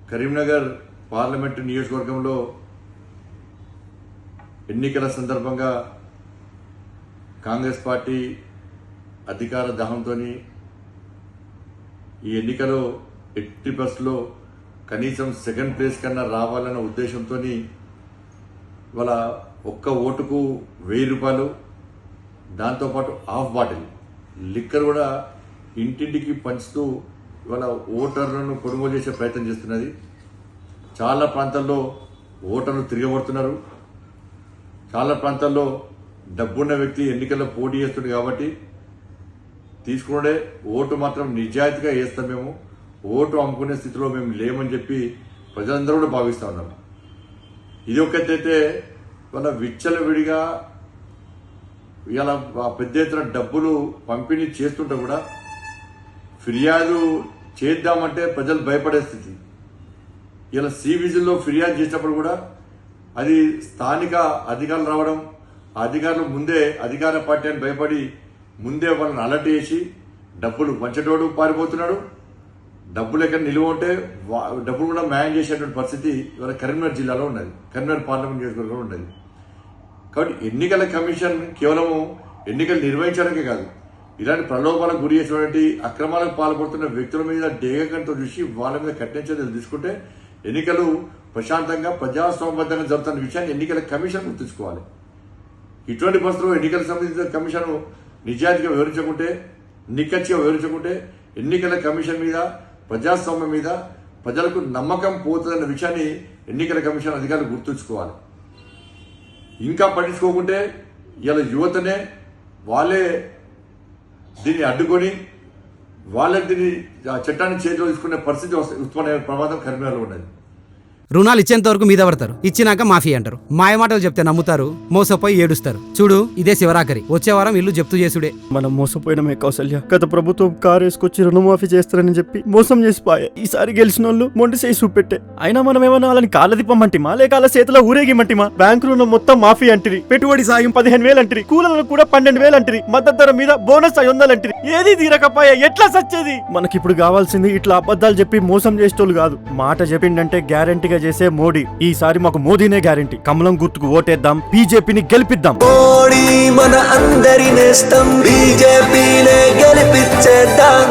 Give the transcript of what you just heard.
Karimnagar parliament నియోజకవర్గంలో ఎన్నికల సందర్భంగా కాంగ్రెస్ పార్టీ అధికార దాహంతో ఈ ఎన్నికలో 80% కనీసం సెకండ్ ప్లేస్ కన్నా రావాలన్న ఉద్దేశంతో ఇవాళ ఒక్క ఓటుకు 1000 రూపాయలు, దాంతోపాటు హాఫ్ బాటిల్ లిక్కర్ కూడా ఇంటింటికి పంచుతూ ఇవాళ ఓటర్లను కొనుగోలు చేసే ప్రయత్నం చేస్తున్నది. చాలా ప్రాంతాల్లో ఓటర్లు తిరగబడుతున్నారు. చాలా ప్రాంతాల్లో డబ్బున్న వ్యక్తి ఎన్నికల్లో పోటీ చేస్తుంది కాబట్టి తీసుకునే ఓటు మాత్రం నిజాయితీగా వేస్తాం. మేము ఓటు అమ్ముకునే స్థితిలో మేము లేమని చెప్పి ప్రజలందరూ కూడా భావిస్తూ ఉన్నాం. ఇది ఒకటైతే వాళ్ళ విచ్చలవిడిగా ఇలా పెద్ద ఎత్తున డబ్బులు పంపిణీ చేస్తుంటే కూడా ఫిర్యాదు చేద్దామంటే ప్రజలు భయపడే స్థితి. ఇలా సి విజిల్లో ఫిర్యాదు చేసినప్పుడు కూడా అది స్థానిక అధికారులు రావడం, ఆ అధికారులు ముందే అధికార పార్టీ అని భయపడి ముందే వాళ్ళని అలర్ట్ చేసి డబ్బులు పంచేటోడు పారిపోతున్నాడు. డబ్బులు ఎక్కడ నిలువ ఉంటే డబ్బులు కూడా మ్యాన్ చేసేటువంటి పరిస్థితి ఇవాళ కరీంనగర్ జిల్లాలో ఉన్నది, కరీంనగర్ పార్లమెంట్ నియోజకవర్గంలో ఉన్నది. కాబట్టి ఎన్నికల కమిషన్ కేవలము ఎన్నికలు నిర్వహించడానికే కాదు, ఇలాంటి ప్రలోభాలకు గురి చేసినటువంటి అక్రమాలకు పాల్పడుతున్న వ్యక్తుల మీద డేగకంతో చూసి వాళ్ళ మీద కఠిన చర్యలు తీసుకుంటే ఎన్నికలు ప్రశాంతంగా ప్రజాస్వామ్యబద్ధంగా జరుగుతున్న విషయాన్ని ఎన్నికల కమిషన్ గుర్తుంచుకోవాలి. ఇటువంటి పరిస్థితుల్లో ఎన్నికల సంబంధించిన కమిషన్ నిజాయితీగా వివరించకుంటే, నిక్కచ్చిగా వివరించకుంటే ఎన్నికల కమిషన్ మీద, ప్రజాస్వామ్యం మీద ప్రజలకు నమ్మకం పోతుందన్న విషయాన్ని ఎన్నికల కమిషన్ అధికారులు గుర్తుంచుకోవాలి. ఇంకా పట్టించుకోకుంటే ఇలా యువతనే వాళ్ళే దీన్ని అడ్డుకొని వాళ్ళే దీన్ని చట్టాన్ని చేతిలో తీసుకునే పరిస్థితి ఉత్పన్నమైన ప్రమాదం కరీంనగర్లో ఉన్నది. రుణాలు ఇచ్చేంత వరకు మీద పడతారు, ఇచ్చినాక మాఫీ అంటారు. మాయమాటలు చెప్తే నమ్ముతారు, మోసపోయి ఏడుస్తారు. చూడు, ఇదే శివరాకరి. వచ్చే వారం ఇల్లు జప్తు చేసుడే. మనం మోసపోయినమే కౌసల్య. గత ప్రభుత్వం కారు వేసుకొచ్చి రుణమాఫీ చేస్తారని చెప్పి మోసం చేసిపోయా. ఈసారి గెలిచిన వాళ్ళు మొండి చేసి చూపెట్టే. అయినా మనం ఏమన్నా వాళ్ళని కాళ్ళ దిప్పమంటిమా, లేక వాళ్ళ చేతిలో ఊరేగిమంటిమా? బ్యాంకు రుణం మొత్తం మాఫీ అంటిరి, పెట్టుబడి సాయం 15,000 అంటిరి, కూలీలకు కూడా 12,000 అంటిరి, మద్దతు ధర మీద బోనస్ 500 అంటిరి. ఏది తీరకపోయా, ఎట్లా సచ్చేది? మనకిప్పుడు కావాల్సింది ఇట్లా అబద్ధాలు చెప్పి మోసం చేసేటోళ్ళు కాదు, మాట చెప్పిండంటే గ్యారంటీగా చేసే మోడీ. ఈసారి మాకు మోదీనే గ్యారంటీ. కమలం గుర్తుకు ఓటేద్దాం, బీజేపీని గెలిపిద్దాం. మోడీ మన అందరి నేస్తం, బీజేపీనే గెలిపించేద్దాం.